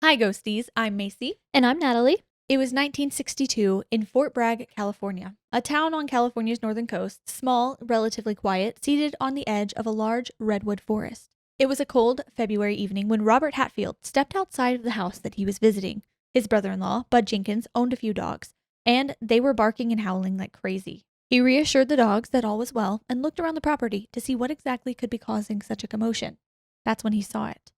Hi, Ghosties. I'm Macy. And I'm Nadoly. It was 1962 in Fort Bragg, California, a town on California's northern coast, small, relatively quiet, seated on the edge of a large redwood forest. It was a cold February evening when Robert Hatfield stepped outside of the house that he was visiting. His brother-in-law, Bud Jenkins, owned a few dogs, and they were barking and howling like crazy. He reassured the dogs that all was well and looked around the property to see what exactly could be causing such a commotion. That's when he saw it.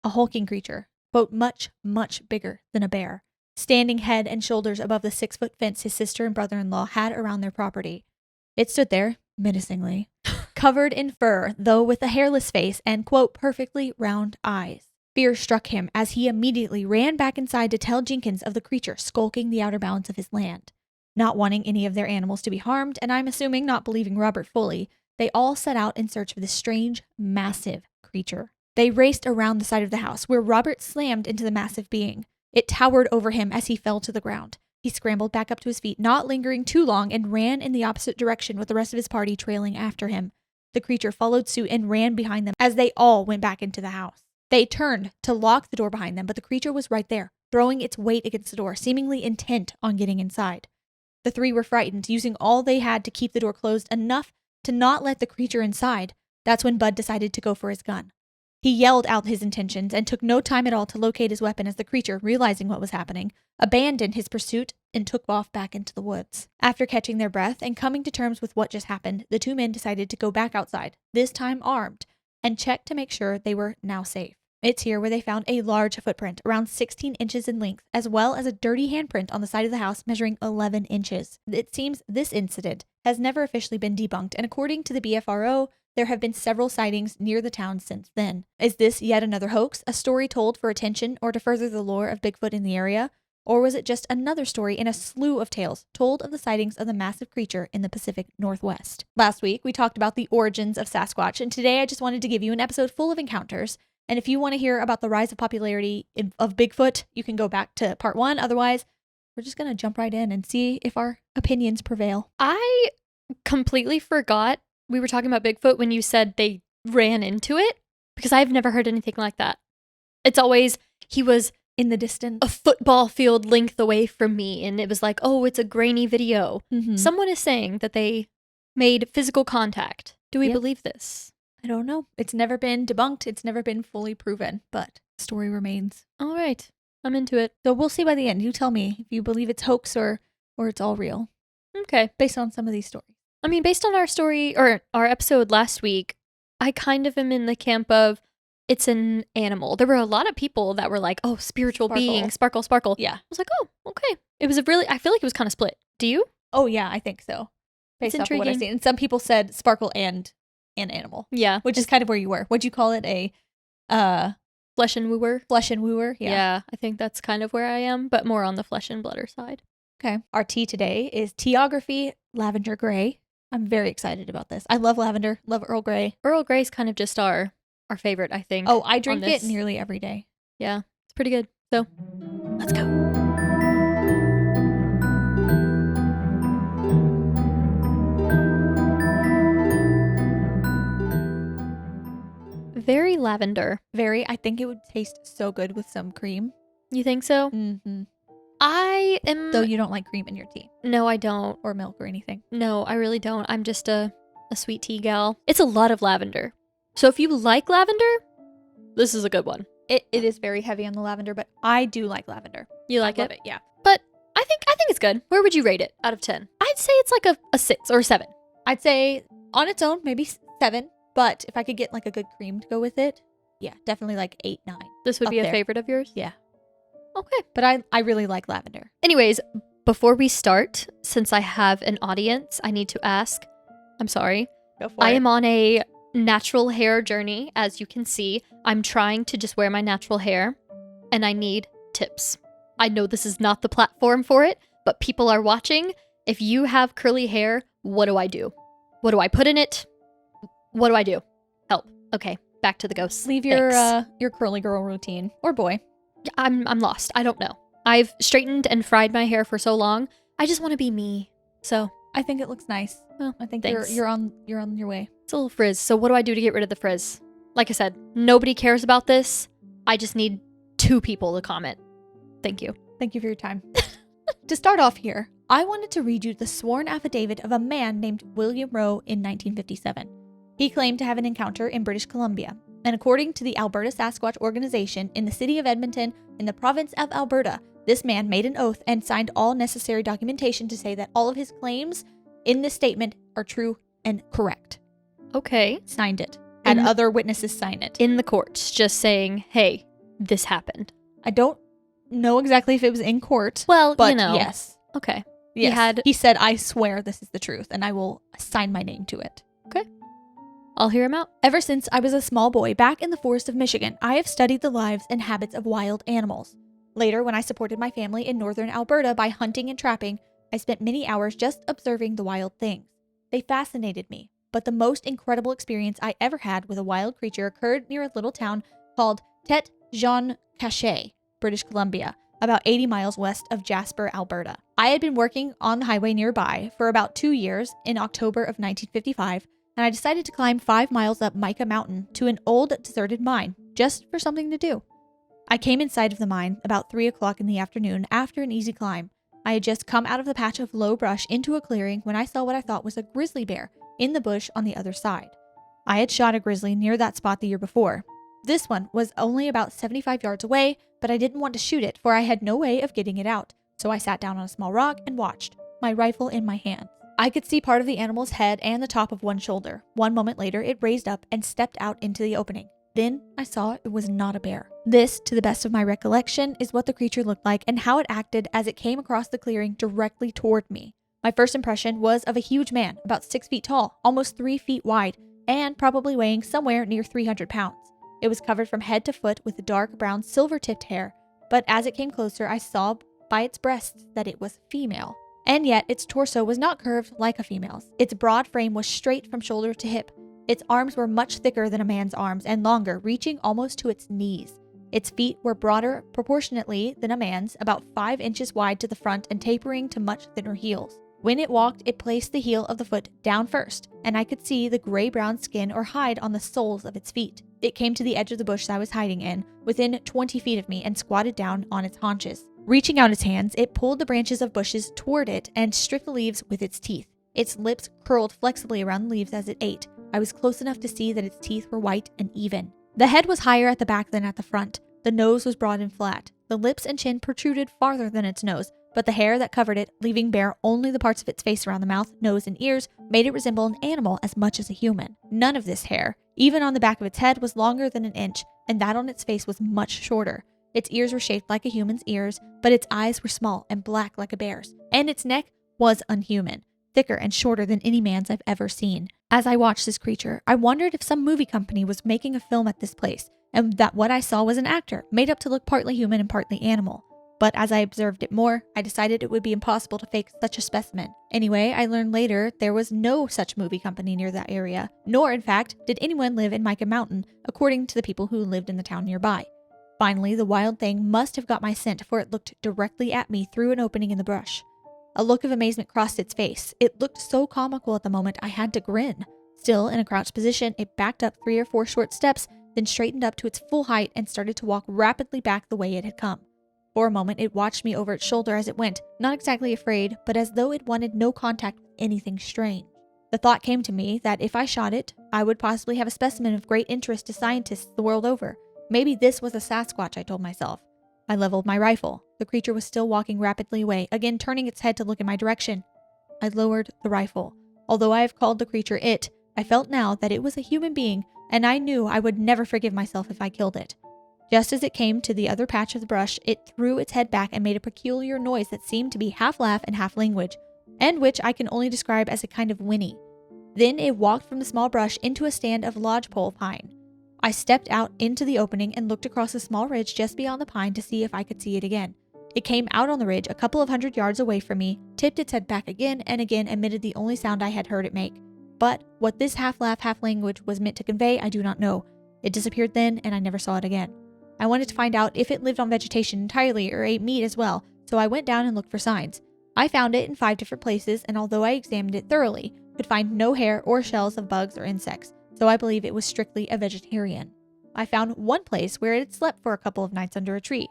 A hulking creature, quote, much, much bigger than a bear, standing head and shoulders above the 6-foot fence his sister and brother-in-law had around their property. It stood there, menacingly, covered in fur, though with a hairless face and, quote, perfectly round eyes. Fear struck him as he immediately ran back inside to tell Jenkins of the creature skulking the outer bounds of his land. Not wanting any of their animals to be harmed, and I'm assuming not believing Robert fully, they all set out in search of this strange, massive creature. They raced around the side of the house, where Robert slammed into the massive being. It towered over him as he fell to the ground. He scrambled back up to his feet, not lingering too long, and ran in the opposite direction with the rest of his party trailing after him. The creature followed suit and ran behind them as they all went back into the house. They turned to lock the door behind them, but the creature was right there, throwing its weight against the door, seemingly intent on getting inside. The three were frightened, using all they had to keep the door closed enough to not let the creature inside. That's when Bud decided to go for his gun. He yelled out his intentions and took no time at all to locate his weapon as the creature, realizing what was happening, abandoned his pursuit and took off back into the woods. After catching their breath and coming to terms with what just happened, the two men decided to go back outside, this time armed, and check to make sure they were now safe. It's here where they found a large footprint, around 16 inches in length, as well as a dirty handprint on the side of the house measuring 11 inches. It seems this incident has never officially been debunked, and according to the BFRO, there have been several sightings near the town since then. Is this yet another hoax, a story told for attention or to further the lore of Bigfoot in the area? Or was it just another story in a slew of tales told of the sightings of the massive creature in the Pacific Northwest? Last week, we talked about the origins of Sasquatch, and today I just wanted to give you an episode full of encounters. And if you want to hear about the rise of popularity of Bigfoot, you can go back to part 1. Otherwise, we're just going to jump right in and see if our opinions prevail. I completely forgot we were talking about Bigfoot when you said they ran into it, because I've never heard anything like that. It's always, he was in the distance, a football field length away from me, and it was like, oh, it's a grainy video. Mm-hmm. Someone is saying that they made physical contact. Do we believe this? I don't know. It's never been debunked. It's never been fully proven, but the story remains. All right. I'm into it. So we'll see by the end. You tell me if you believe it's hoax or it's all real. Okay. Based on some of these stories. I mean, based on our story or our episode last week, I kind of am in the camp of it's an animal. There were a lot of people that were like, oh, spiritual being, sparkle, sparkle. Yeah. I was like, oh, okay. It was I feel like it was kind of split. Do you? Oh, yeah, I think so. Based off of what I've seen. And some people said sparkle and an animal. Yeah. Which is kind of where you were. What'd you call it? A flesh and wooer? Flesh and wooer, yeah. Yeah, I think that's kind of where I am, but more on the flesh and blooder side. Okay. Our tea today is Teography Lavender Gray. I'm very excited about this. I love lavender, love Earl Grey. Earl Grey's kind of just our favorite, I think. Oh, I drink it nearly every day. Yeah, it's pretty good. So, let's go. Very lavender. Very. I think it would taste so good with some cream. You think so? Mm-hmm. I am... Though you don't like cream in your tea. No, I don't. Or milk or anything. No, I really don't. I'm just a sweet tea gal. It's a lot of lavender. So if you like lavender, this is a good one. It is very heavy on the lavender, but I do like lavender. You like I love it? Yeah. But I think it's good. Where would you rate it out of 10? I'd say it's like a 6 or 7. I'd say on its own, maybe 7. But if I could get like a good cream to go with it, yeah, definitely like 8, 9. This would be a favorite of yours? Yeah. Okay. But I really like lavender. Anyways, before we start, since I have an audience, I need to ask. I'm sorry. Go for it. I am on a natural hair journey, as you can see. I'm trying to just wear my natural hair, and I need tips. I know this is not the platform for it, but people are watching. If you have curly hair, what do I do? What do I put in it? What do I do? Help. Okay, back to the ghosts. Leave your curly girl routine. Or boy. I'm lost. I don't know. I've straightened and fried my hair for so long. I just want to be me. So I think it looks nice. Well, I think you're on your way. It's a little frizz. So what do I do to get rid of the frizz? Like I said, nobody cares about this. I just need 2 people to comment. Thank you. Thank you for your time. To start off here, I wanted to read you the sworn affidavit of a man named William Rowe in 1957. He claimed to have an encounter in British Columbia, and according to the Alberta Sasquatch Organization in the city of Edmonton in the province of Alberta, this man made an oath and signed all necessary documentation to say that all of his claims in this statement are true and correct. Okay. Signed it. Had other witnesses sign it. In the courts, just saying, hey, this happened. I don't know exactly if it was in court. Well, but you know. Yes. Okay. Yes. He said, I swear this is the truth, and I will sign my name to it. Okay. I'll hear him out. Ever since I was a small boy back in the forest of Michigan, I have studied the lives and habits of wild animals. Later, when I supported my family in northern Alberta by hunting and trapping, I spent many hours just observing the wild things. They fascinated me, but the most incredible experience I ever had with a wild creature occurred near a little town called Tête Jaune Cachée, British Columbia, about 80 miles west of Jasper, Alberta. I had been working on the highway nearby for about 2 years in October of 1955, and I decided to climb 5 miles up Mica Mountain to an old deserted mine, just for something to do. I came inside of the mine about 3 o'clock in the afternoon after an easy climb. I had just come out of the patch of low brush into a clearing when I saw what I thought was a grizzly bear in the bush on the other side. I had shot a grizzly near that spot the year before. This one was only about 75 yards away, but I didn't want to shoot it for I had no way of getting it out, so I sat down on a small rock and watched, my rifle in my hand. I could see part of the animal's head and the top of one shoulder. 1 moment later, it raised up and stepped out into the opening. Then I saw it was not a bear. This, to the best of my recollection, is what the creature looked like and how it acted as it came across the clearing directly toward me. My first impression was of a huge man, about 6 feet tall, almost 3 feet wide, and probably weighing somewhere near 300 pounds. It was covered from head to foot with dark brown silver-tipped hair, but as it came closer, I saw by its breasts that it was female. And yet, its torso was not curved like a female's. Its broad frame was straight from shoulder to hip. Its arms were much thicker than a man's arms and longer, reaching almost to its knees. Its feet were broader proportionately than a man's, about 5 inches wide to the front and tapering to much thinner heels. When it walked, it placed the heel of the foot down first, and I could see the gray-brown skin or hide on the soles of its feet. It came to the edge of the bush I was hiding in, within 20 feet of me, and squatted down on its haunches. Reaching out its hands, it pulled the branches of bushes toward it and stripped the leaves with its teeth. Its lips curled flexibly around the leaves as it ate. I was close enough to see that its teeth were white and even. The head was higher at the back than at the front. The nose was broad and flat. The lips and chin protruded farther than its nose, but the hair that covered it, leaving bare only the parts of its face around the mouth, nose, and ears, made it resemble an animal as much as a human. None of this hair, even on the back of its head, was longer than an inch, and that on its face was much shorter. Its ears were shaped like a human's ears, but its eyes were small and black like a bear's, and its neck was unhuman, thicker and shorter than any man's I've ever seen. As I watched this creature, I wondered if some movie company was making a film at this place, and that what I saw was an actor, made up to look partly human and partly animal. But as I observed it more, I decided it would be impossible to fake such a specimen. Anyway, I learned later there was no such movie company near that area, nor, in fact, did anyone live in Mica Mountain, according to the people who lived in the town nearby. Finally, the wild thing must have got my scent, for it looked directly at me through an opening in the brush. A look of amazement crossed its face. It looked so comical at the moment I had to grin. Still, in a crouched position, it backed up 3 or 4 short steps, then straightened up to its full height and started to walk rapidly back the way it had come. For a moment, it watched me over its shoulder as it went, not exactly afraid, but as though it wanted no contact with anything strange. The thought came to me that if I shot it, I would possibly have a specimen of great interest to scientists the world over. Maybe this was a Sasquatch, I told myself. I leveled my rifle. The creature was still walking rapidly away, again turning its head to look in my direction. I lowered the rifle. Although I have called the creature it, I felt now that it was a human being, and I knew I would never forgive myself if I killed it. Just as it came to the other patch of the brush, it threw its head back and made a peculiar noise that seemed to be half laugh and half language, and which I can only describe as a kind of whinny. Then it walked from the small brush into a stand of lodgepole pine. I stepped out into the opening and looked across a small ridge just beyond the pine to see if I could see it again. It came out on the ridge a couple of 100 yards away from me, tipped its head back again, and again emitted the only sound I had heard it make. But what this half laugh, half language was meant to convey, I do not know. It disappeared then, and I never saw it again. I wanted to find out if it lived on vegetation entirely or ate meat as well, so I went down and looked for signs. I found it in 5 different places, and although I examined it thoroughly, could find no hair or shells of bugs or insects, so I believe it was strictly a vegetarian. I found one place where it had slept for a couple of nights under a tree.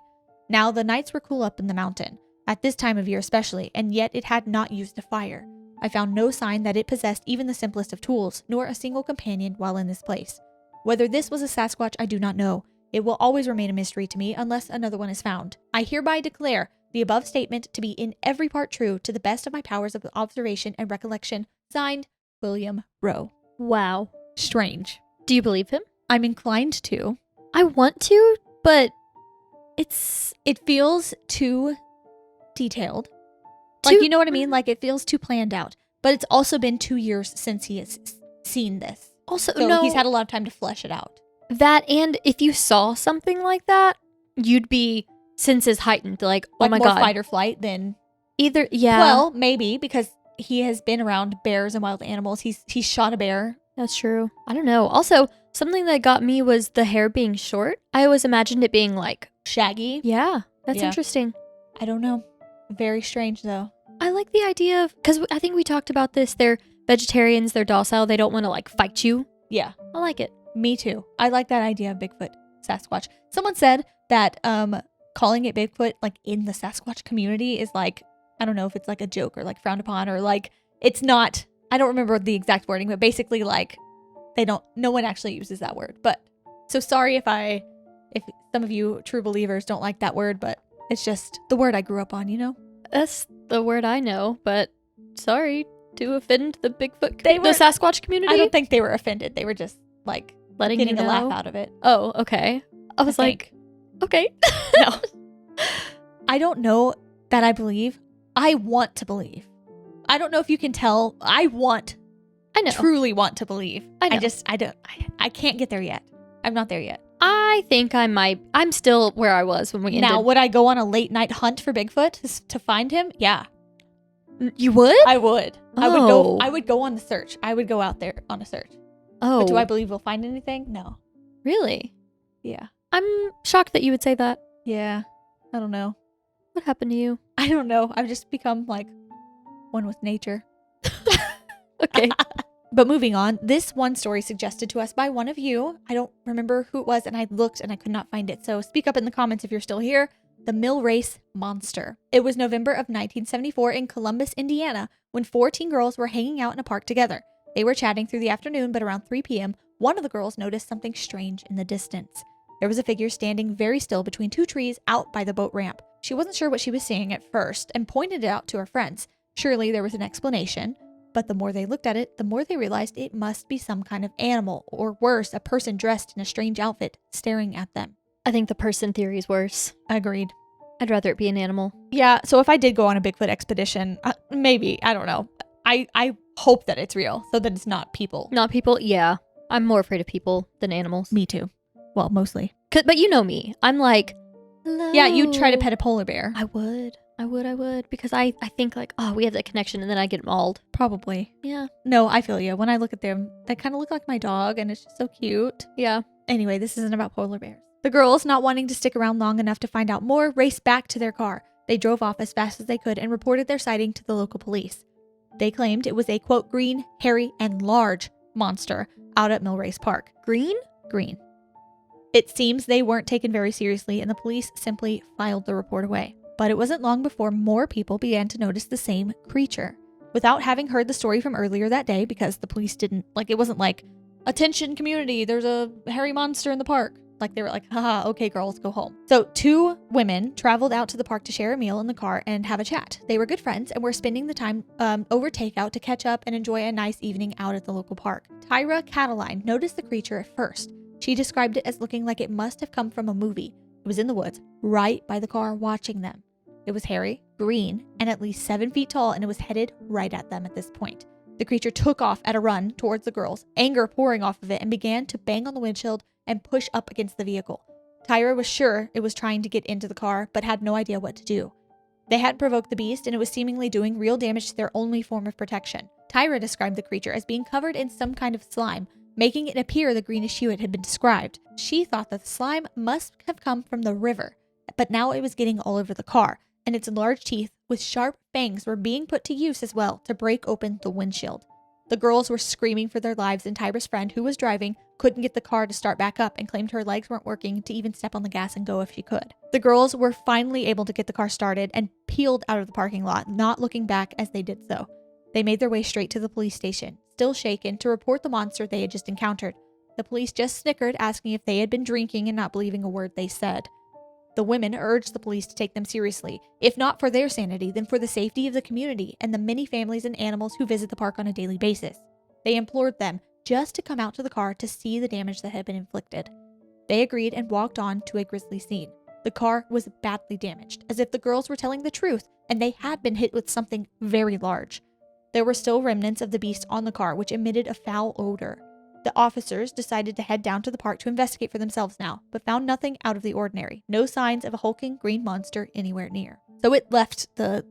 Now, the nights were cool up in the mountain, at this time of year especially, and yet it had not used a fire. I found no sign that it possessed even the simplest of tools, nor a single companion while in this place. Whether this was a Sasquatch, I do not know. It will always remain a mystery to me unless another one is found. I hereby declare the above statement to be in every part true to the best of my powers of observation and recollection. Signed, William Rowe. Wow. Strange. Do you believe him? I'm inclined to. I want to, but it feels too detailed. Like, you know what I mean? Like, it feels too planned out. But it's also been 2 years since he has seen this. Also, So no, he's had a lot of time to flesh it out. that, and if you saw something like that, you'd be senses heightened. Like, oh Like my more God. fight or flight than... Either, yeah. Well, maybe, because he has been around bears and wild animals. He's shot a bear. That's true. I don't know. Also, something that got me was the hair being short. I always imagined it being like, Shaggy. yeah, that's Yeah. interesting. I don't know. Very strange, though. I like the idea of, because I think we talked about this, they're vegetarians, they're docile, they don't want to like fight you. Yeah. I like it. Me too. I like that idea of Bigfoot Sasquatch. Someone said that calling it Bigfoot like in the Sasquatch community is like, I don't know if it's like a joke or like frowned upon or like it's not, I don't remember the exact wording, but basically like no one actually uses that word. But so sorry if some of you true believers don't like that word, but it's just the word I grew up on, you know? That's the word I know, but sorry to offend the Bigfoot, They were- the Sasquatch community. I don't think they were offended. They were just like letting getting you a know. laugh out of it. Oh, okay. I was like, okay. No. I don't know that I believe. I want to believe. I don't know if you can tell. I know. truly want to believe. I know. I can't get there yet. I'm not there yet. I think I might. I'm still where I was when we ended. Now, would I go on a late night hunt for Bigfoot to find him? Yeah, You would? I would. Oh. I would go on the search. I would go out there on a search. Oh. But do I believe we'll find anything? No. Really? Yeah. I'm shocked that you would say that. Yeah. I don't know. What happened to you? I don't know. I've just become like one with nature. Okay. But moving on, this one story suggested to us by one of you. I don't remember who it was, and I looked and I could not find it. So speak up in the comments if you're still here. The Mill Race Monster. It was November of 1974 in Columbus, Indiana, when 4 teen girls were hanging out in a park together. They were chatting through the afternoon, but around 3 p.m., one of the girls noticed something strange in the distance. There was a figure standing very still between 2 trees out by the boat ramp. She wasn't sure what she was seeing at first and pointed it out to her friends. Surely there was an explanation. But the more they looked at it, the more they realized it must be some kind of animal, or worse, a person dressed in a strange outfit staring at them. I think the person theory is worse. Agreed. I'd rather it be an animal. Yeah, so if I did go on a Bigfoot expedition, maybe, I don't know. I hope that it's real, so that it's not people. Not people? Yeah. I'm more afraid of people than animals. Me too. Well, mostly. But you know me. I'm like, hello. Yeah, you'd try to pet a polar bear. I would. Because I think like, oh, we have that connection, and then I get mauled. Probably. Yeah. No, I feel you. When I look at them, they kind of look like my dog, and it's just so cute. Yeah. Anyway, this isn't about polar bears. The girls, not wanting to stick around long enough to find out more, raced back to their car. They drove off as fast as they could and reported their sighting to the local police. They claimed it was a, quote, green, hairy, and large monster out at Millrace Park. Green? Green. It seems they weren't taken very seriously, and the police simply filed the report away. But it wasn't long before more people began to notice the same creature. Without having heard the story from earlier that day, because the police didn't, like, it wasn't like, attention community, there's a hairy monster in the park. Like, they were like, haha, okay, girls, go home. So 2 women traveled out to the park to share a meal in the car and have a chat. They were good friends and were spending the time over takeout to catch up and enjoy a nice evening out at the local park. Tyra Cataline noticed the creature at first. She described it as looking like it must have come from a movie. It was in the woods, right by the car, watching them. It was hairy, green, and at least 7 feet tall, and it was headed right at them at this point. The creature took off at a run towards the girls, anger pouring off of it, and began to bang on the windshield and push up against the vehicle. Tyra was sure it was trying to get into the car, but had no idea what to do. They hadn't provoked the beast, and it was seemingly doing real damage to their only form of protection. Tyra described the creature as being covered in some kind of slime, making it appear the greenish hue it had been described. She thought that the slime must have come from the river, but now it was getting all over the car, and its large teeth with sharp fangs were being put to use as well to break open the windshield. The girls were screaming for their lives, and Tyra's friend, who was driving, couldn't get the car to start back up and claimed her legs weren't working to even step on the gas and go if she could. The girls were finally able to get the car started and peeled out of the parking lot, not looking back as they did so. They made their way straight to the police station, still shaken, to report the monster they had just encountered. The police just snickered, asking if they had been drinking and not believing a word they said. The women urged the police to take them seriously, if not for their sanity, then for the safety of the community and the many families and animals who visit the park on a daily basis. They implored them just to come out to the car to see the damage that had been inflicted. They agreed and walked on to a grisly scene. The car was badly damaged, as if the girls were telling the truth, and they had been hit with something very large. There were still remnants of the beast on the car, which emitted a foul odor. The officers decided to head down to the park to investigate for themselves now, but found nothing out of the ordinary. No signs of a hulking green monster anywhere near. So it left the,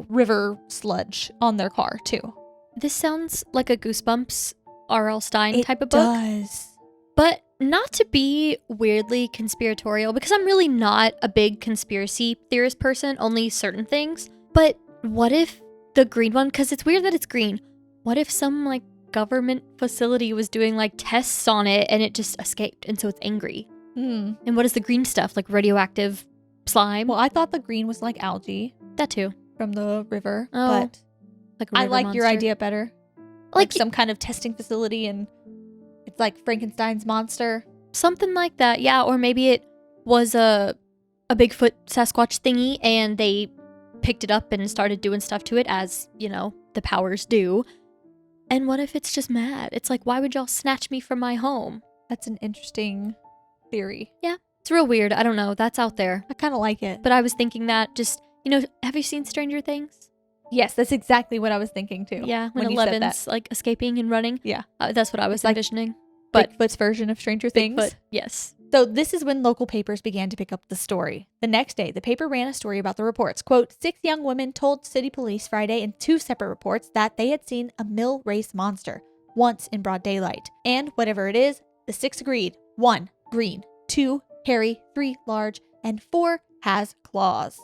river sludge on their car too. This sounds like a Goosebumps R.L. Stein type of It book. does. But not to be weirdly conspiratorial, because I'm really not a big conspiracy theorist person, only certain things. But what if the green one, because it's weird that it's green, what if some government facility was doing tests on it and it just escaped and so it's angry? And what is the green stuff, radioactive slime? Well, I thought the green was like algae That too. from the river, Oh, but a I river like your monster. idea better. Like some kind of testing facility, and it's like Frankenstein's monster. Something like that, yeah. Or maybe it was a Bigfoot Sasquatch thingy and they picked it up and started doing stuff to it as, the powers do. And what if it's just mad? It's like, why would y'all snatch me from my home? That's an interesting theory. Yeah, it's real weird. I don't know. That's out there. I kind of like it. But I was thinking that just, have you seen Stranger Things? Yes, that's exactly what I was thinking too. Yeah, when you said Eleven's escaping and running. Yeah. That's what I was It's like envisioning. But Bigfoot's version of Stranger Things. Bigfoot, yes. So this is when local papers began to pick up the story. The next day, the paper ran a story about the reports. Quote, 6 young women told city police Friday in 2 separate reports that they had seen a mill race monster once in broad daylight. And whatever it is, the 6 agreed. 1, green. 2, hairy. 3, large. And 4, has claws.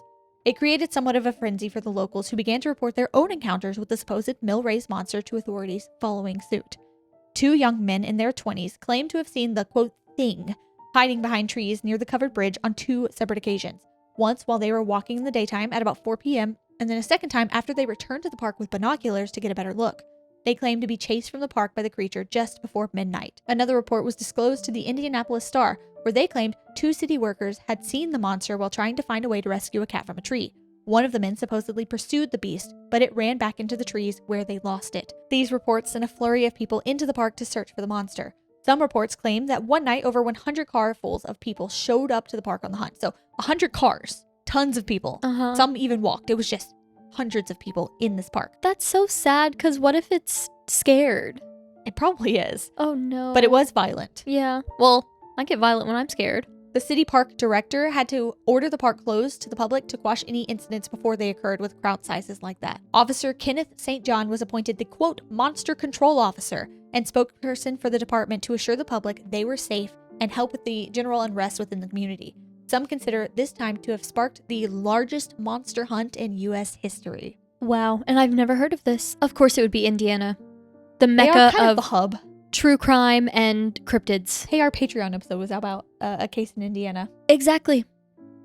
It created somewhat of a frenzy for the locals, who began to report their own encounters with the supposed mill race monster to authorities following suit. 2 young men in their 20s claimed to have seen the, quote, thing hiding behind trees near the covered bridge on 2 separate occasions. Once while they were walking in the daytime at about 4 p.m., and then a second time after they returned to the park with binoculars to get a better look. They claimed to be chased from the park by the creature just before midnight. Another report was disclosed to the Indianapolis Star, where they claimed 2 city workers had seen the monster while trying to find a way to rescue a cat from a tree. One of the men supposedly pursued the beast, but it ran back into the trees where they lost it. These reports sent a flurry of people into the park to search for the monster. Some reports claim that one night over 100 carfuls of people showed up to the park on the hunt. So 100 cars, tons of people. Uh-huh. Some even walked. It was just hundreds of people in this park. That's so sad, because what if it's scared? It probably is. Oh no. But it was violent. Yeah. Well, I get violent when I'm scared. The city park director had to order the park closed to the public to quash any incidents before they occurred with crowd sizes like that. Officer Kenneth St. John was appointed the, quote, monster control officer and spokesperson for the department to assure the public they were safe and help with the general unrest within the community. Some consider this time to have sparked the largest monster hunt in U.S. history. Wow. And I've never heard of this. Of course it would be Indiana. The They mecca are kind of the hub. true crime and cryptids. Hey, our Patreon episode was about a case in Indiana. Exactly.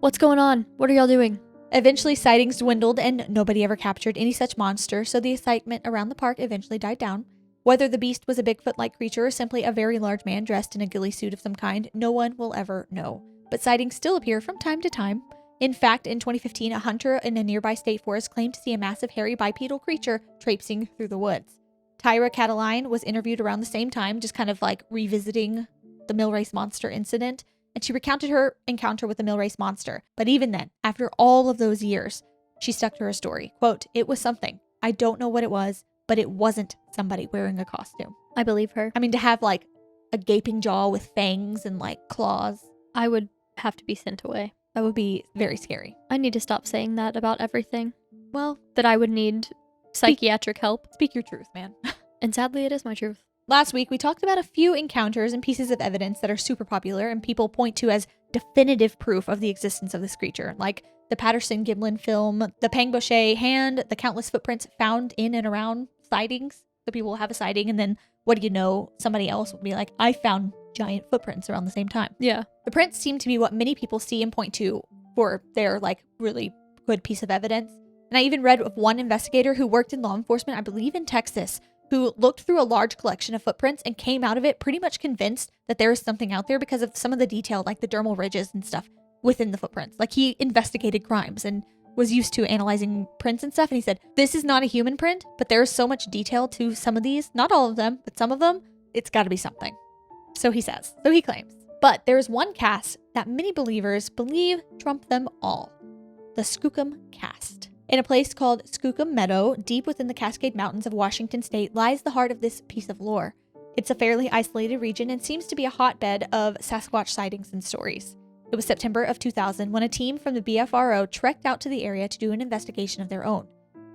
What's going on? What are y'all doing? Eventually, sightings dwindled and nobody ever captured any such monster, so the excitement around the park eventually died down. Whether the beast was a Bigfoot-like creature or simply a very large man dressed in a ghillie suit of some kind, no one will ever know. But sightings still appear from time to time. In fact, in 2015, a hunter in a nearby state forest claimed to see a massive hairy bipedal creature traipsing through the woods. Tyra Cataline was interviewed around the same time, just kind of revisiting the mill race monster incident, and she recounted her encounter with the mill race monster. But even then, after all of those years, she stuck to her story. Quote, it was something. I don't know what it was, but it wasn't somebody wearing a costume. I believe her. I mean, to have a gaping jaw with fangs and claws, I would have to be sent away. that would be very scary. I need to stop saying that about everything. Well, That I would need psychiatric help. speak your truth, man. And sadly, it is my truth. Last week, we talked about a few encounters and pieces of evidence that are super popular and people point to as definitive proof of the existence of this creature, like the Patterson-Gimlin film, the Pangboche hand, the countless footprints found in and around sightings. So people will have a sighting, and then what do you know? Somebody else will be like, I found giant footprints around the same time. Yeah. The prints seem to be what many people see and point to for their like really good piece of evidence. And I even read of one investigator who worked in law enforcement, I believe in Texas, who looked through a large collection of footprints and came out of it pretty much convinced that there is something out there because of some of the detail, like the dermal ridges and stuff within the footprints. Like he investigated crimes and was used to analyzing prints and stuff. And he said, this is not a human print, but there is so much detail to some of these, not all of them, but some of them, it's got to be something. So he says, so he claims. But there is one cast that many believers believe trump them all. The Skookum Cast. In a place called Skookum Meadow, deep within the Cascade Mountains of Washington state, lies the heart of this piece of lore. It's a fairly isolated region and seems to be a hotbed of Sasquatch sightings and stories. It was September of 2000 when a team from the BFRO trekked out to the area to do an investigation of their own.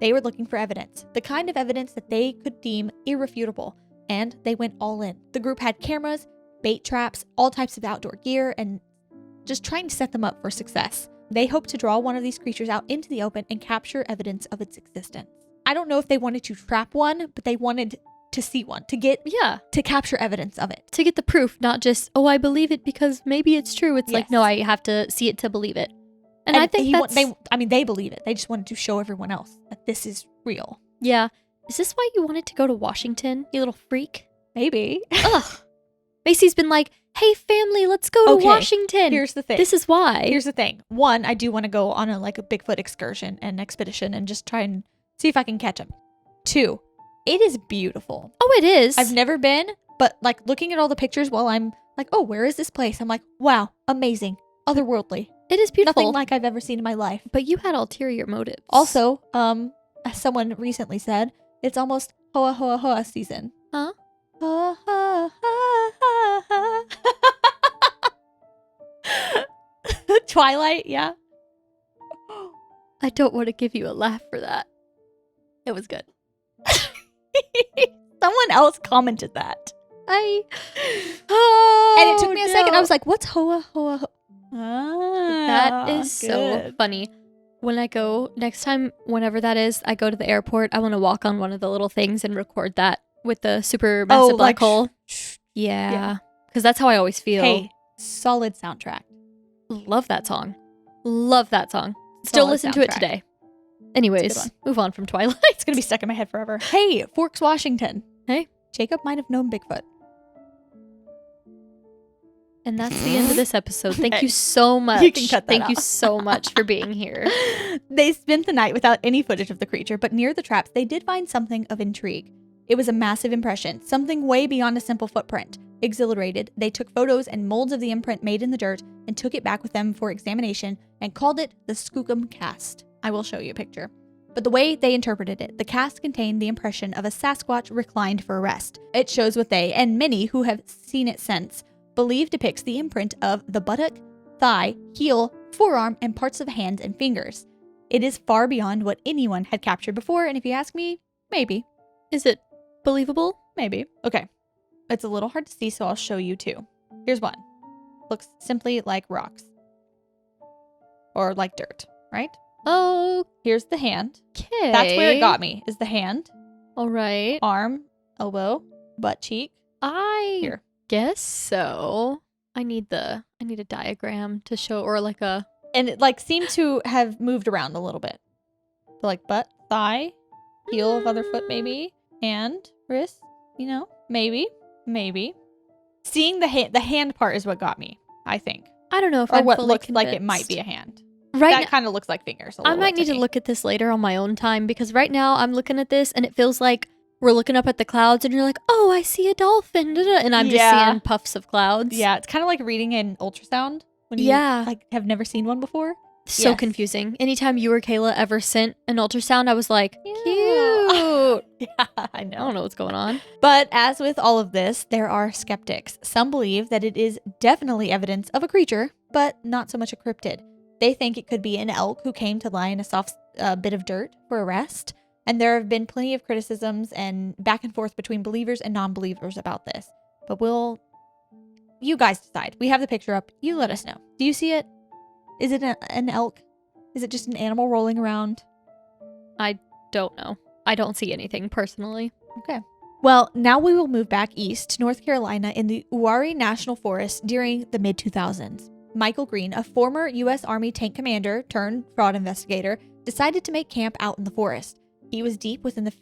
They were looking for evidence, the kind of evidence that they could deem irrefutable, and they went all in. The group had cameras, bait traps, all types of outdoor gear, and just trying to set them up for success. They hoped to draw one of these creatures out into the open and capture evidence of its existence. I don't know if they wanted to trap one, but they wanted to see one, to capture evidence of it. To get the proof, not just, oh, I believe it because maybe it's true. It's like, Yes. no, I have to see it to believe it. And I think they believe it. They just wanted to show everyone else that this is real. Yeah. Is this why you wanted to go to Washington, you little freak? Maybe. Ugh. Macy's been like, hey, family, let's go to Washington. Here's the thing. This is why. Here's the thing. One, I do want to go on a Bigfoot excursion and expedition and just try and see if I can catch him. Two, it is beautiful. Oh, it is. I've never been, but like looking at all the pictures while I'm like, oh, where is this place? I'm like, wow, amazing, otherworldly. It is beautiful. Nothing like I've ever seen in my life. But you had ulterior motives. Also, as someone recently said, it's almost hoa hoa hoa season. Huh? Ha, ha, ha, ha, ha. Twilight, yeah. I don't want to give you a laugh for that. It was good. Someone else commented that. And And it took me a second. I was like, what's hoa hoa hoa? that is so funny. When I go, next time, whenever that is, I go to the airport, I want to walk on one of the little things and record that with the super massive black hole. Yeah. Because that's how I always feel. Hey, solid soundtrack. Love that song. Love that song. Still Solid listen to it soundtrack. today. It's a good Anyways, one. move on from Twilight. It's going to be stuck in my head forever. Hey, Forks, Washington. Hey. Jacob might have known Bigfoot. And that's the end of this episode. Thank Okay. you so much. You can cut that Thank you out. so much for being here. They spent the night without any footage of the creature, but near the traps, they did find something of intrigue. It was a massive impression, something way beyond a simple footprint. Exhilarated, they took photos and molds of the imprint made in the dirt and took it back with them for examination and called it the Skookum Cast. I will show you a picture. But the way they interpreted it, the cast contained the impression of a Sasquatch reclined for rest. It shows what they, and many who have seen it since, believe depicts the imprint of the buttock, thigh, heel, forearm, and parts of hands and fingers. It is far beyond what anyone had captured before, and if you ask me, maybe. Is it believable? Maybe. Okay. It's a little hard to see, so I'll show you two. Here's one. Looks simply like rocks. Or like dirt, right? Okay. Here's the hand. That's where it got me, is the hand, All right. arm, elbow, butt cheek. I Here. guess so. I need a diagram to show, or like a... And it seemed to have moved around a little bit. So butt, thigh, heel of other foot maybe, hand, wrist, maybe. Seeing the hand part is what got me, I think. I don't know if Or I'm what fully looks like it might convinced. be a hand. Right That now, kind of looks like fingers a I little might bit need to me. look at this later on my own time, because right now I'm looking at this and it feels like we're looking up at the clouds and you're like, oh, I see a dolphin. Da-da, and I'm just seeing puffs of clouds. Yeah, it's kind of like reading an ultrasound when you have never seen one before. So Yes. confusing. Anytime you or Kayla ever sent an ultrasound, I was like, Yeah. cute. Yeah, I I don't know what's going on. But as with all of this, there are skeptics. Some believe that it is definitely evidence of a creature, but not so much a cryptid. They think it could be an elk who came to lie in a soft bit of dirt for a rest. And there have been plenty of criticisms and back and forth between believers and non-believers about this. But you guys decide. We have the picture up. You let us know. Do you see it? Is it an elk? Is it just an animal rolling around? I don't know. I don't see anything personally. Okay. Well, now we will move back east to North Carolina in the Uwharrie National Forest during the mid-2000s. Michael Green, a former U.S. Army tank commander turned fraud investigator, decided to make camp out in the forest. He was deep within the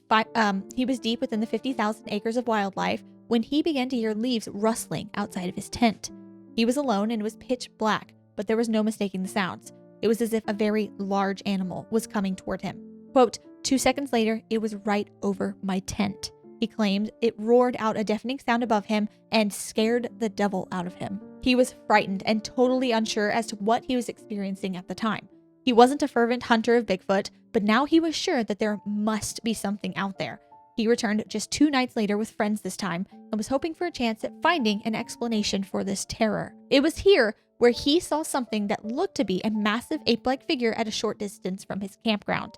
50,000 acres of wildlife when he began to hear leaves rustling outside of his tent. He was alone and it was pitch black, but there was no mistaking the sounds. It was as if a very large animal was coming toward him. Quote, 2 seconds later, it was right over my tent. He claimed it roared out a deafening sound above him and scared the devil out of him. He was frightened and totally unsure as to what he was experiencing at the time. He wasn't a fervent hunter of Bigfoot, but now he was sure that there must be something out there. He returned just 2 nights later with friends this time and was hoping for a chance at finding an explanation for this terror. It was here where he saw something that looked to be a massive ape-like figure at a short distance from his campground.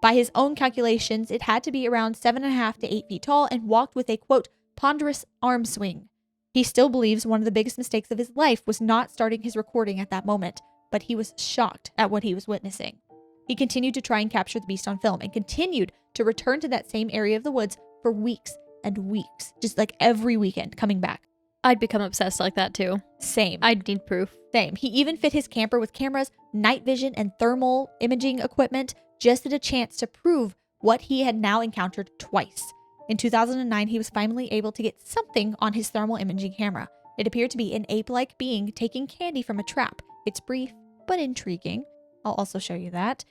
By his own calculations, it had to be around 7.5 to 8 feet tall and walked with a, quote, ponderous arm swing. He still believes one of the biggest mistakes of his life was not starting his recording at that moment, but he was shocked at what he was witnessing. He continued to try and capture the beast on film and continued to return to that same area of the woods for weeks and weeks, just like every weekend coming back. I'd become obsessed like that too. Same. I'd need proof. Same. He even fit his camper with cameras, night vision, and thermal imaging equipment just at a chance to prove what he had now encountered twice. In 2009, he was finally able to get something on his thermal imaging camera. It appeared to be an ape-like being taking candy from a trap. It's brief, but intriguing. I'll also show you that.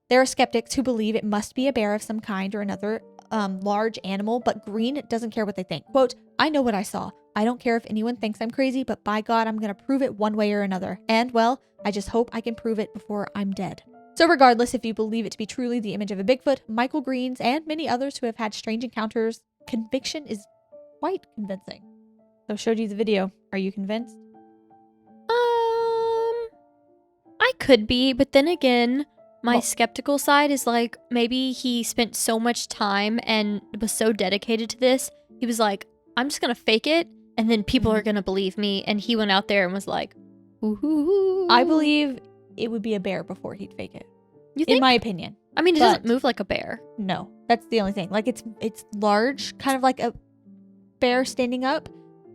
There are skeptics who believe it must be a bear of some kind or another large animal, but Green doesn't care what they think. Quote, I know what I saw. I don't care if anyone thinks I'm crazy, but by God, I'm going to prove it one way or another. And, well, I just hope I can prove it before I'm dead. So regardless if you believe it to be truly the image of a Bigfoot, Michael Green's and many others who have had strange encounters, conviction is quite convincing. So I showed you the video. Are you convinced? I could be, but then again, my skeptical side is like, maybe he spent so much time and was so dedicated to this. He was like, I'm just going to fake it, and then people are going to believe me. And he went out there and was like, ooh. I believe it would be a bear before he'd fake it. You think? In my opinion. I mean, it doesn't move like a bear. No, that's the only thing. Like it's large, kind of like a bear standing up,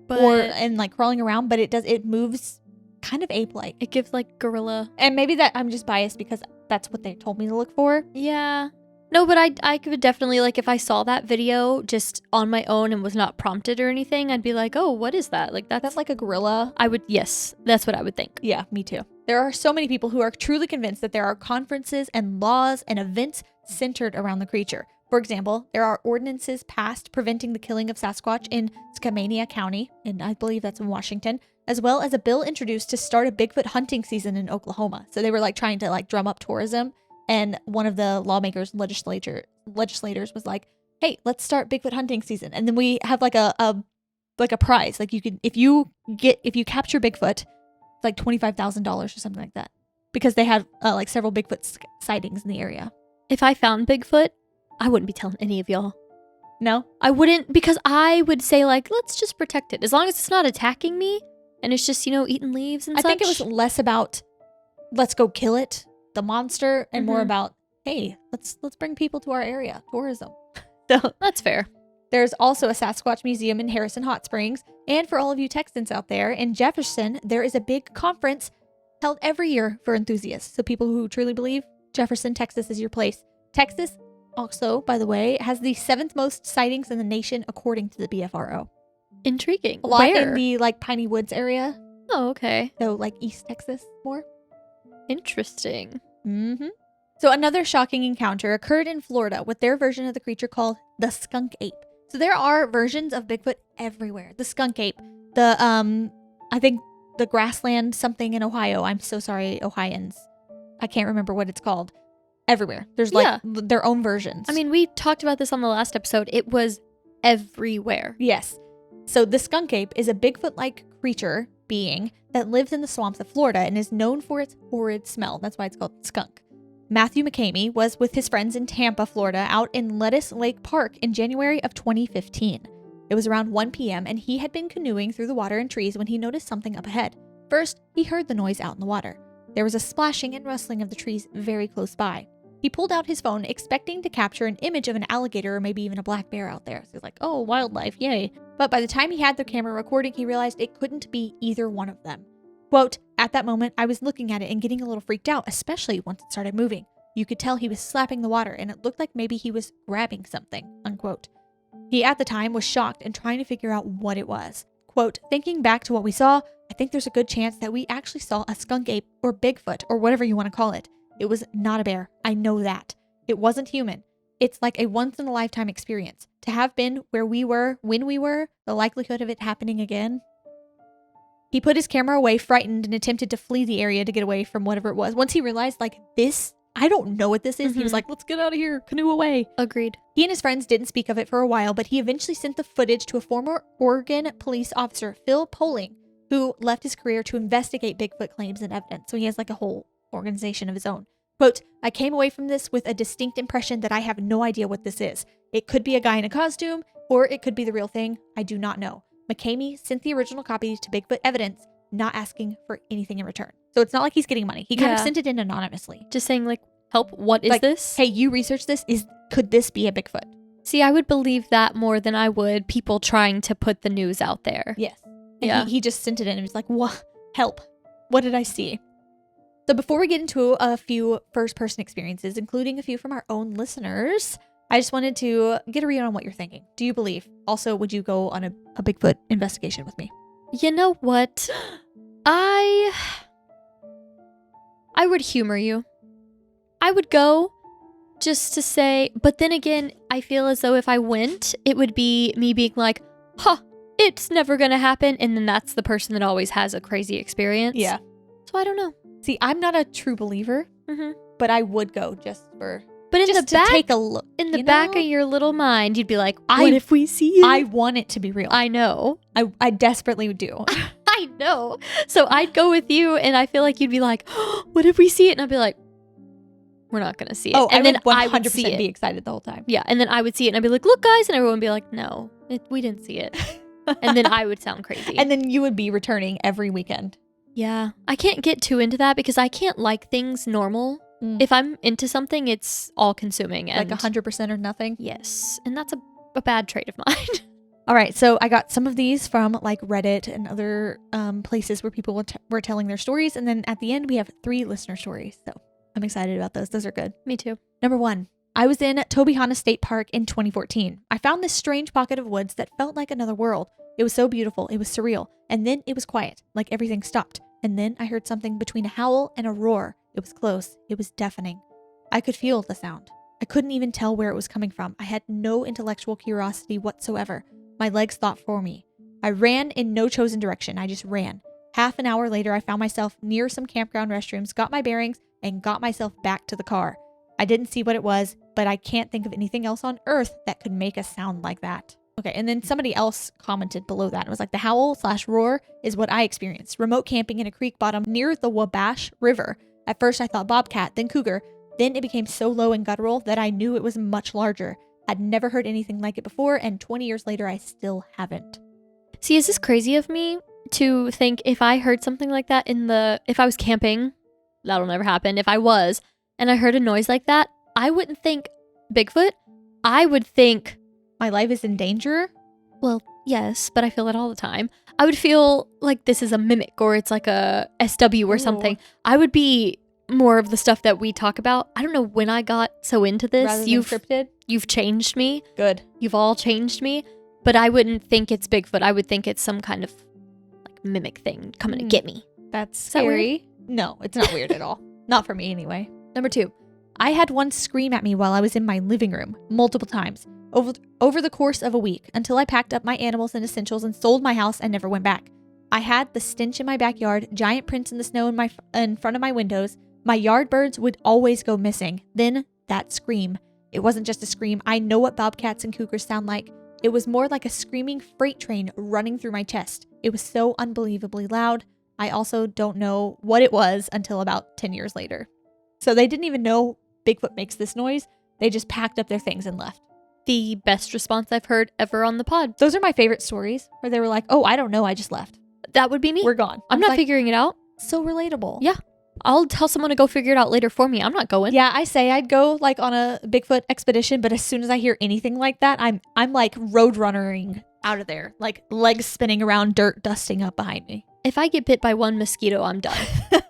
and like crawling around, but it moves kind of ape-like. It gives like gorilla. And maybe that I'm just biased because that's what they told me to look for. Yeah. No, but I could definitely, like, if I saw that video just on my own and was not prompted or anything, I'd be like, oh, what is that? Like, that's like a gorilla. Yes, that's what I would think. Yeah, me too. There are so many people who are truly convinced that there are conferences and laws and events centered around the creature. For example, there are ordinances passed preventing the killing of Sasquatch in Skamania County, and I believe that's in Washington, as well as a bill introduced to start a Bigfoot hunting season in Oklahoma. So they were like trying to like drum up tourism. And one of the lawmakers, legislators was like, hey, let's start Bigfoot hunting season. And then we have like a prize. Like you can, if you capture Bigfoot, it's like $25,000 or something like that. Because they had like several Bigfoot sightings in the area. If I found Bigfoot, I wouldn't be telling any of y'all. No? I wouldn't, because I would say like, let's just protect it. As long as it's not attacking me and it's just, eating leaves and such. I think it was less about, let's go kill it, the monster, and more about, hey, let's bring people to our area, tourism. So that's fair. There's also a Sasquatch museum in Harrison Hot Springs, and for all of you Texans out there, in Jefferson, there is a big conference held every year for enthusiasts. So people who truly believe Jefferson, Texas is your place. Texas also, by the way, has the 7th most sightings in the nation according to the BFRO. Intriguing. A lot Where? in the like Piney Woods area. Oh, okay. So like East Texas more. Interesting. So another shocking encounter occurred in Florida with their version of the creature called the Skunk Ape. So there are versions of Bigfoot everywhere. The Skunk Ape, I think the grassland something in Ohio. I'm so sorry, Ohioans. I can't remember what it's called. Everywhere. There's like their own versions. I mean, we talked about this on the last episode. It was everywhere. Yes. So the Skunk Ape is a Bigfoot-like creature being that lives in the swamps of Florida and is known for its horrid smell. That's why it's called skunk. Matthew McCamey was with his friends in Tampa, Florida, out in Lettuce Lake Park in January of 2015. It was around 1 p.m. and he had been canoeing through the water and trees when he noticed something up ahead. First, he heard the noise out in the water. There was a splashing and rustling of the trees very close by. He pulled out his phone, expecting to capture an image of an alligator or maybe even a black bear out there. So he's like, oh, wildlife, yay. But by the time he had the camera recording, he realized it couldn't be either one of them. Quote, at that moment, I was looking at it and getting a little freaked out, especially once it started moving. You could tell he was slapping the water and it looked like maybe he was grabbing something, unquote. He at the time was shocked and trying to figure out what it was. Quote, thinking back to what we saw, I think there's a good chance that we actually saw a skunk ape or Bigfoot or whatever you want to call it. It was not a bear. I know that. It wasn't human. It's like a once-in-a-lifetime experience. To have been where we were, when we were, the likelihood of it happening again. He put his camera away, frightened, and attempted to flee the area to get away from whatever it was. Once he realized, like, this, I don't know what this is, he was like, let's get out of here, canoe away. Agreed. He and his friends didn't speak of it for a while, but he eventually sent the footage to a former Oregon police officer, Phil Poling, who left his career to investigate Bigfoot claims and evidence. So he has like a whole organization of his own. Quote, I came away from this with a distinct impression that I have no idea what this is. It could be a guy in a costume, or it could be the real thing. I do not know. McCamey sent the original copy to Bigfoot Evidence, not asking for anything in return. So it's not like he's getting money. He kind of sent it in anonymously. Just saying, like, help, what is like, this? Hey, you researched this. Could this be a Bigfoot? See, I would believe that more than I would people trying to put the news out there. Yes. And he just sent it in and was like, what? Help. What did I see? So before we get into a few first-person experiences, including a few from our own listeners, I just wanted to get a read on what you're thinking. Do you believe? Also, would you go on a Bigfoot investigation with me? You know what? I would humor you. I would go just to say, but then again, I feel as though if I went, it would be me being like, it's never gonna happen. And then that's the person that always has a crazy experience. Yeah. So I don't know. See, I'm not a true believer, but I would go just for... But in just the back, to take a look. In the back of your little mind, you'd be like, what if we see it? I want it to be real. I know. I desperately do. I know. So I'd go with you, and I feel like you'd be like, what if we see it? And I'd be like, we're not going to see it. Oh, and then I would 100% see it. be excited the whole time. Yeah, and then I would see it, and I'd be like, look, guys. And everyone would be like, no, we didn't see it. And then I would sound crazy. And then you would be returning every weekend. Yeah. I can't get too into that because I can't like things normal. If I'm into something, it's all consuming. And like 100% or nothing? Yes. And that's a bad trait of mine. All right. So I got some of these from like Reddit and other places where people were telling their stories. And then at the end, we have 3 listener stories. So I'm excited about those. Those are good. Me too. Number 1. I was in Tobyhanna State Park in 2014. I found this strange pocket of woods that felt like another world. It was so beautiful. It was surreal. And then it was quiet, like everything stopped. And then I heard something between a howl and a roar. It was close. It was deafening. I could feel the sound. I couldn't even tell where it was coming from. I had no intellectual curiosity whatsoever. My legs thought for me. I ran in no chosen direction. I just ran. Half an hour later, I found myself near some campground restrooms, got my bearings, and got myself back to the car. I didn't see what it was, but I can't think of anything else on earth that could make a sound like that. Okay, and then somebody else commented below that. It was like, the howl/roar is what I experienced. Remote camping in a creek bottom near the Wabash River. At first I thought bobcat, then cougar. Then it became so low and guttural that I knew it was much larger. I'd never heard anything like it before, and 20 years later I still haven't. See, is this crazy of me to think if I heard something like that if I was camping, that'll never happen. If I was, and I heard a noise like that, I wouldn't think Bigfoot. I would think... my life is in danger? Well, yes, but I feel it all the time. I would feel like this is a mimic or it's like a SW or something. I would be more of the stuff that we talk about. I don't know when I got so into this. Rather than cryptid? You've changed me. Good. You've all changed me. But I wouldn't think it's Bigfoot. I would think it's some kind of like mimic thing coming to get me. That's scary. No, it's not weird at all. Not for me anyway. Number 2. I had one scream at me while I was in my living room multiple times. Over the course of a week, until I packed up my animals and essentials and sold my house and never went back. I had the stench in my backyard, giant prints in the snow in front of my windows. My yard birds would always go missing. Then that scream. It wasn't just a scream. I know what bobcats and cougars sound like. It was more like a screaming freight train running through my chest. It was so unbelievably loud. I also don't know what it was until about 10 years later. So they didn't even know Bigfoot makes this noise. They just packed up their things and left. The best response I've heard ever on the pod. Those are my favorite stories where they were like, oh, I don't know, I just left. That would be me. We're gone. I'm not figuring it out. So relatable. Yeah. I'll tell someone to go figure it out later for me. I'm not going. Yeah, I say I'd go like on a Bigfoot expedition, but as soon as I hear anything like that, I'm like road runnering out of there, like legs spinning around, dirt dusting up behind me. If I get bit by one mosquito, I'm done.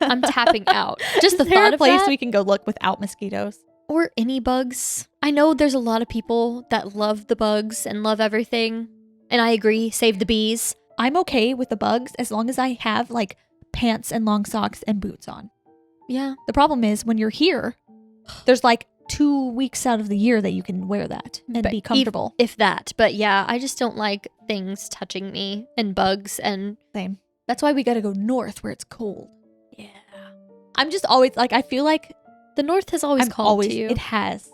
I'm tapping out. Just the Is there thought a of place that, we can go look without mosquitoes? or any bugs. I know there's a lot of people that love the bugs and love everything, and I agree. Save the bees. I'm okay with the bugs as long as I have like pants and long socks and boots on. Yeah. The problem is when you're here, there's like 2 weeks out of the year that you can wear that and But be comfortable. If that. But yeah, I just don't like things touching me and bugs and Same. That's why we got to go north where it's cold. yeah. I'm just always like, I feel like The North has always called to you. It has.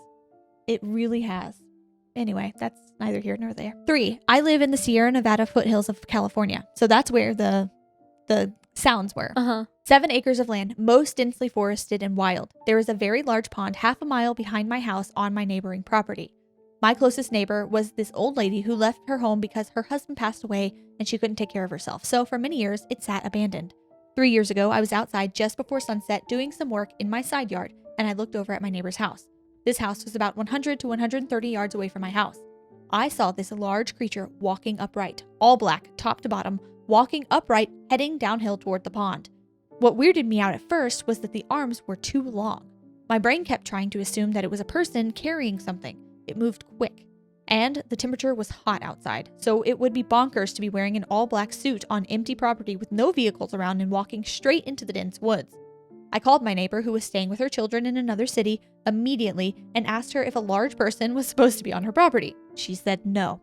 It really has. Anyway, that's neither here nor there. 3, I live in the Sierra Nevada foothills of California. So that's where the sounds were. 7 acres of land, most densely forested and wild. There is a very large pond half a mile behind my house on my neighboring property. My closest neighbor was this old lady who left her home because her husband passed away and she couldn't take care of herself. So for many years, it sat abandoned. 3 years ago, I was outside just before sunset doing some work in my side yard, and I looked over at my neighbor's house. This house was about 100 to 130 yards away from my house. I saw this large creature walking upright, all black, top to bottom, walking upright, heading downhill toward the pond. What weirded me out at first was that the arms were too long. My brain kept trying to assume that it was a person carrying something. It moved quick. And the temperature was hot outside, so it would be bonkers to be wearing an all-black suit on empty property with no vehicles around and walking straight into the dense woods. I called my neighbor, who was staying with her children in another city, immediately and asked her if a large person was supposed to be on her property. She said no.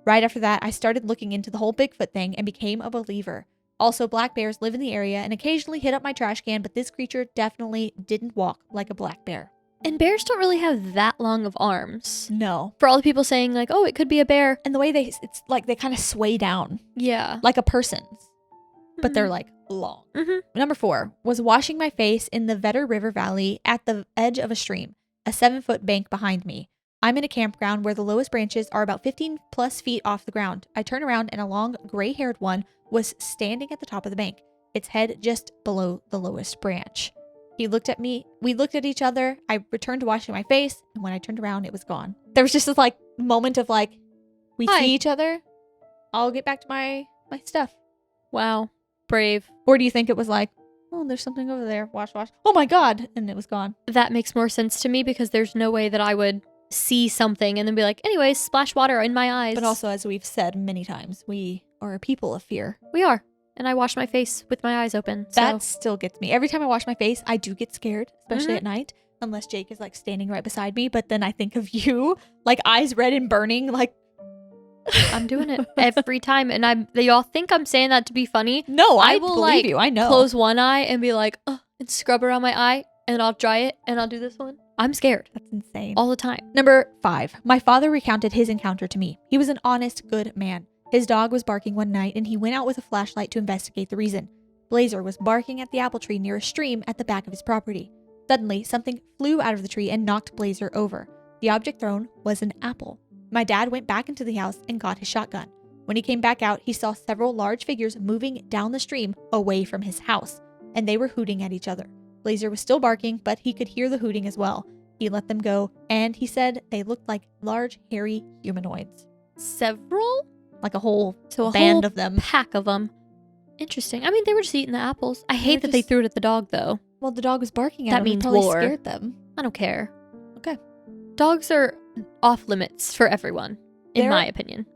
Right after that, I started looking into the whole Bigfoot thing and became a believer. Also, black bears live in the area and occasionally hit up my trash can, but this creature definitely didn't walk like a black bear. And bears don't really have that long of arms. No. For all the people saying like, oh, it could be a bear. And the way it's like they kind of sway down Yeah. like a person's, but they're like long. Number 4 was washing my face in the Vetter River Valley at the edge of a stream, a 7-foot bank behind me. I'm in a campground where the lowest branches are about 15 plus feet off the ground. I turn around and a long gray-haired one was standing at the top of the bank, its head just below the lowest branch. He looked at me. We looked at each other. I returned to washing my face, and when I turned around, it was gone. There was just this like moment of like, we Hi. see each other. I'll get back to my stuff. Wow. Brave. Or do you think it was like, oh, there's something over there. Wash. Oh my God. And it was gone. That makes more sense to me because there's no way that I would see something and then be like, anyways, splash water in my eyes. But also, as we've said many times, we are a people of fear. We are. And I wash my face with my eyes open. So. That still gets me. Every time I wash my face, I do get scared, especially at night, unless Jake is like standing right beside me. But then I think of you, like eyes red and burning, like. I'm doing it every time. And they all think I'm saying that to be funny. No, I will believe like you. I know. Close one eye and be like, and scrub around my eye and I'll dry it and I'll do this one. I'm scared. That's insane. All the time. Number 5. My father recounted his encounter to me. He was an honest, good man. His dog was barking one night and he went out with a flashlight to investigate the reason. Blazer was barking at the apple tree near a stream at the back of his property. Suddenly, something flew out of the tree and knocked Blazer over. The object thrown was an apple. My dad went back into the house and got his shotgun. When he came back out, he saw several large figures moving down the stream away from his house, and they were hooting at each other. Blazer was still barking, but he could hear the hooting as well. He let them go, and he said they looked like large, hairy humanoids. Several? Like a whole So a band whole of them. pack of them. Interesting. I mean, they were just eating the apples. I hate that they just- threw it at the dog, though. Well, the dog was barking at That them. means It probably war. scared them. I don't care. Okay. Dogs are off limits for everyone, in They're- my opinion.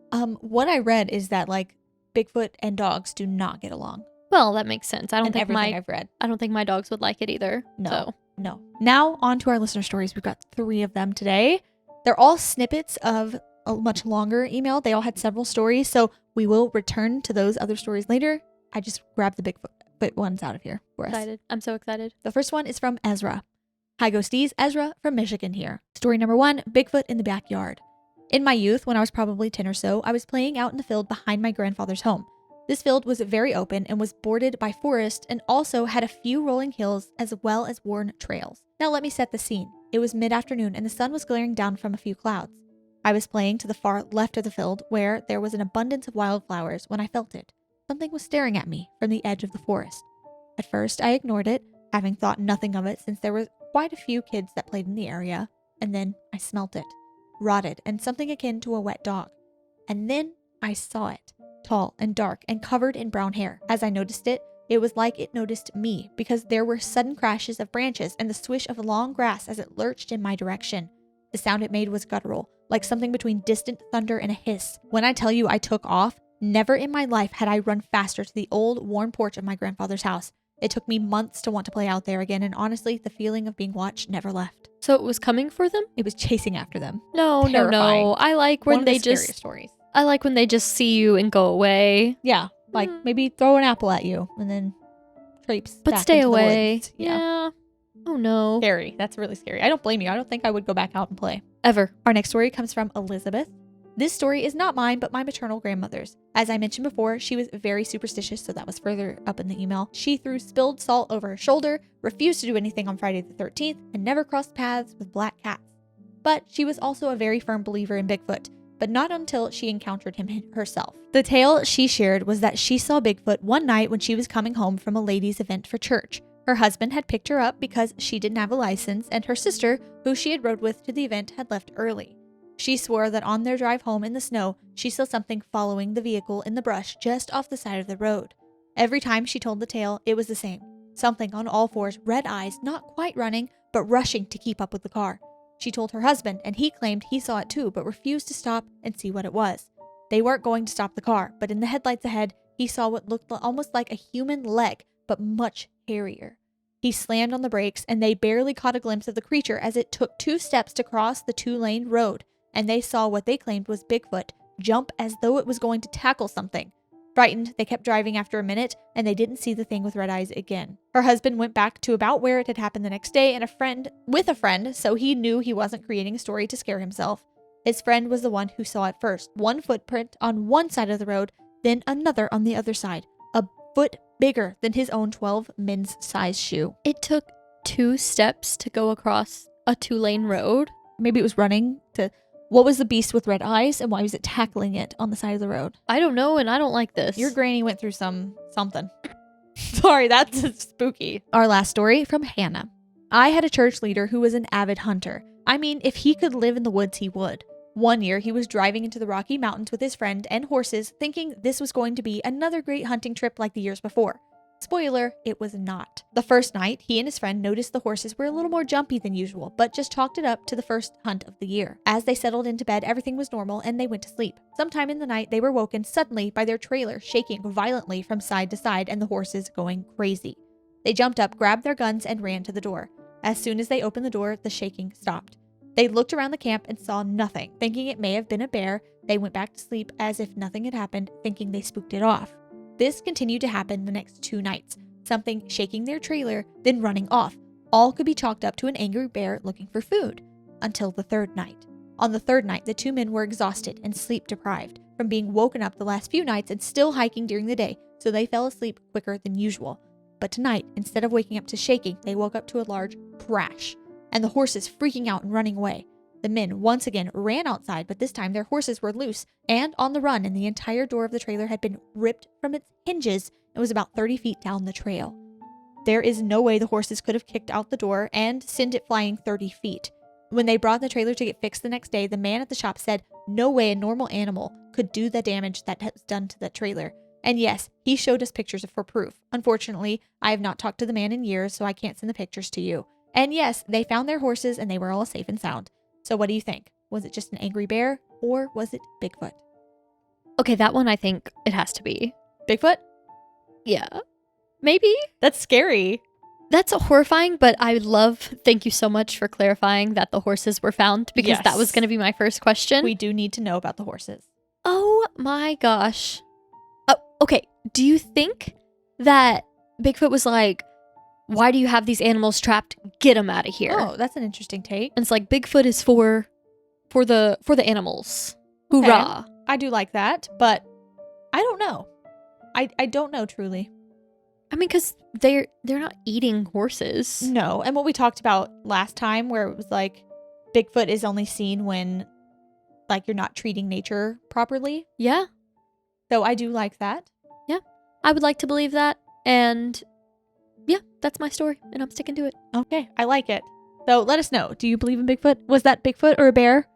What I read is that like Bigfoot and dogs do not get along. Well, that makes sense. I don't In think everything my I've read. I don't think my dogs would like it either. No. So. No. Now on to our listener stories. We've got 3 of them today. They're all snippets of a much longer email. They all had several stories, so we will return to those other stories later. I just grabbed the Bigfoot ones out of here for us. Excited. I'm so excited. The first one is from Ezra. Hi, Ghosties. Ezra from Michigan here. Story number 1, Bigfoot in the backyard. In my youth, when I was probably 10 or so, I was playing out in the field behind my grandfather's home. This field was very open and was bordered by forest and also had a few rolling hills as well as worn trails. Now let me set the scene. It was mid-afternoon and the sun was glaring down from a few clouds. I was playing to the far left of the field where there was an abundance of wildflowers when I felt it. Something was staring at me from the edge of the forest. At first, I ignored it, having thought nothing of it since there were quite a few kids that played in the area. And then I smelt it, rotted and something akin to a wet dog. And then I saw it, tall and dark and covered in brown hair. As I noticed it, it was like it noticed me because there were sudden crashes of branches and the swish of long grass as it lurched in my direction. The sound it made was guttural, like something between distant thunder and a hiss. When I tell you I took off, never in my life had I run faster to the old, worn porch of my grandfather's house. It took me months to want to play out there again, and honestly, the feeling of being watched never left. So it was coming for them? It was chasing after them. No. Terrifying. I like when One of they the just scariest stories. I like when they just see you and go away. Yeah, like maybe throw an apple at you and then traipse But back stay into the away. woods. Yeah. Oh no. Scary. That's really scary. I don't blame you. I don't think I would go back out and play. Ever. Our next story comes from Elizabeth. This story is not mine, but my maternal grandmother's. As I mentioned before, she was very superstitious, so that was further up in the email. She threw spilled salt over her shoulder, refused to do anything on Friday the 13th, and never crossed paths with black cats. But she was also a very firm believer in Bigfoot, but not until she encountered him herself. The tale she shared was that she saw Bigfoot one night when she was coming home from a ladies' event for church. Her husband had picked her up because she didn't have a license, and her sister, who she had rode with to the event, had left early. She swore that on their drive home in the snow, she saw something following the vehicle in the brush just off the side of the road. Every time she told the tale, it was the same. Something on all fours, red eyes, not quite running, but rushing to keep up with the car. She told her husband, and he claimed he saw it too, but refused to stop and see what it was. They weren't going to stop the car, but in the headlights ahead, he saw what looked almost like a human leg, but much hairier. He slammed on the brakes, and they barely caught a glimpse of the creature as it took 2 steps to cross the 2-lane road, and they saw what they claimed was Bigfoot jump as though it was going to tackle something. Frightened, they kept driving after a minute, and they didn't see the thing with red eyes again. Her husband went back to about where it had happened the next day with a friend, so he knew he wasn't creating a story to scare himself. His friend was the one who saw it first, one footprint on one side of the road, then another on the other side, a foot bigger than his own 12 men's size shoe. It took 2 steps to go across a 2-lane road. Maybe it was running to... What was the beast with red eyes, and why was it tackling it on the side of the road? I don't know, and I don't like this. Your granny went through something. Sorry, that's spooky. Our last story from Hannah. I had a church leader who was an avid hunter. I mean, if he could live in the woods, he would. One year, he was driving into the Rocky Mountains with his friend and horses, thinking this was going to be another great hunting trip like the years before. Spoiler, it was not. The first night, he and his friend noticed the horses were a little more jumpy than usual, but just chalked it up to the first hunt of the year. As they settled into bed, everything was normal and they went to sleep. Sometime in the night, they were woken suddenly by their trailer shaking violently from side to side and the horses going crazy. They jumped up, grabbed their guns, and ran to the door. As soon as they opened the door, the shaking stopped. They looked around the camp and saw nothing. Thinking it may have been a bear, they went back to sleep as if nothing had happened, thinking they spooked it off. This continued to happen the next 2 nights. Something shaking their trailer, then running off. All could be chalked up to an angry bear looking for food. Until the 3rd night. On the 3rd night, the 2 men were exhausted and sleep deprived from being woken up the last few nights and still hiking during the day, so they fell asleep quicker than usual. But tonight, instead of waking up to shaking, they woke up to a large crash, and the horses freaking out and running away. The men once again ran outside, but this time their horses were loose and on the run, and the entire door of the trailer had been ripped from its hinges and was about 30 feet down the trail. There is no way the horses could have kicked out the door and sent it flying 30 feet. When they brought the trailer to get fixed the next day, the man at the shop said no way a normal animal could do the damage that was done to that trailer. And yes, he showed us pictures for proof. Unfortunately, I have not talked to the man in years, so I can't send the pictures to you. And yes, they found their horses and they were all safe and sound. So what do you think? Was it just an angry bear or was it Bigfoot? Okay, that one I think it has to be. Bigfoot? Yeah. Maybe? That's scary. That's horrifying, but thank you so much for clarifying that the horses were found because that was going to be my first question. We do need to know about the horses. Oh my gosh. Oh, okay. Do you think that Bigfoot was like, why do you have these animals trapped? Get them out of here. Oh, that's an interesting take. And it's like Bigfoot is for the animals. Hoorah. Okay. I do like that, but I don't know. I don't know truly. I mean, because they're not eating horses. No, and what we talked about last time where it was like Bigfoot is only seen when like you're not treating nature properly. Yeah. So I do like that. Yeah. I would like to believe that. And Yeah, that's my story, and I'm sticking to it. Okay, I like it. So let us know. Do you believe in Bigfoot? Was that Bigfoot or a bear?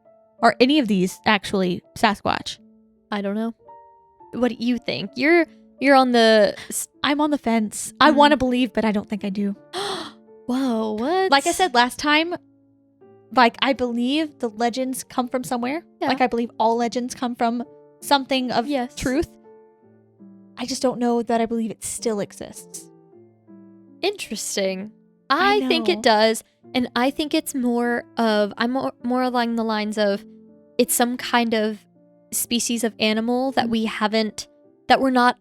Are any of these actually Sasquatch? I don't know. What do you think? You're on the... I'm on the fence. I want to believe, but I don't think I do. Whoa, what? Like I said last time, like I believe the legends come from somewhere. Yeah. Like I believe all legends come from something of truth. I just don't know that I believe it still exists. Interesting. I think it does, and I think it's more of... I'm more along the lines of it's some kind of species of animal that we haven't... that we're not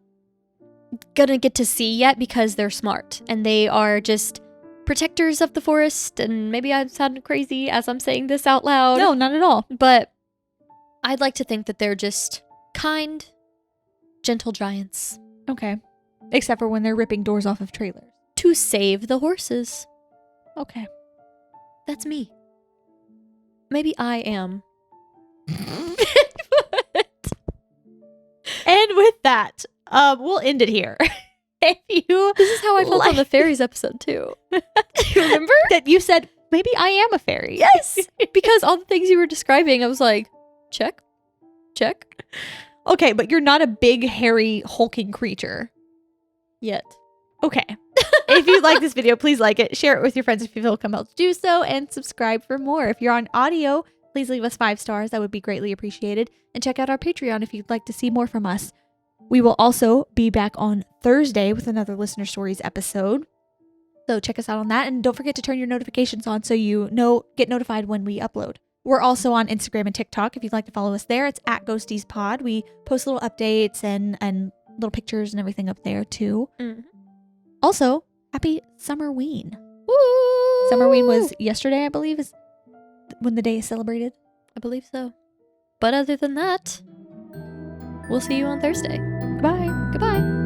gonna get to see yet because they're smart, and they are just protectors of the forest, and maybe I sound crazy as I'm saying this out loud. No, not at all. But I'd like to think that they're just kind, gentle giants. Okay. Except for when they're ripping doors off of trailers. To save the horses. Okay. That's me. Maybe I am. And with that, we'll end it here. If you This is how I felt on the fairies episode too. Do you remember? That you said, maybe I am a fairy. Yes. Because all the things you were describing, I was like, check. Okay, but you're not a big, hairy, hulking creature. Yet. Okay. If you like this video, please like it. Share it with your friends if you feel compelled to do so. And subscribe for more. If you're on audio, please leave us 5 stars. That would be greatly appreciated. And check out our Patreon if you'd like to see more from us. We will also be back on Thursday with another Listener Stories episode. So check us out on that. And don't forget to turn your notifications on so you get notified when we upload. We're also on Instagram and TikTok if you'd like to follow us there. It's at Ghosteas Pod. We post little updates and little pictures and everything up there too. Mm-hmm. Also, happy Summerween. Woo! Summerween was yesterday, I believe, is when the day is celebrated. I believe so. But other than that, we'll see you on Thursday. Goodbye. Goodbye.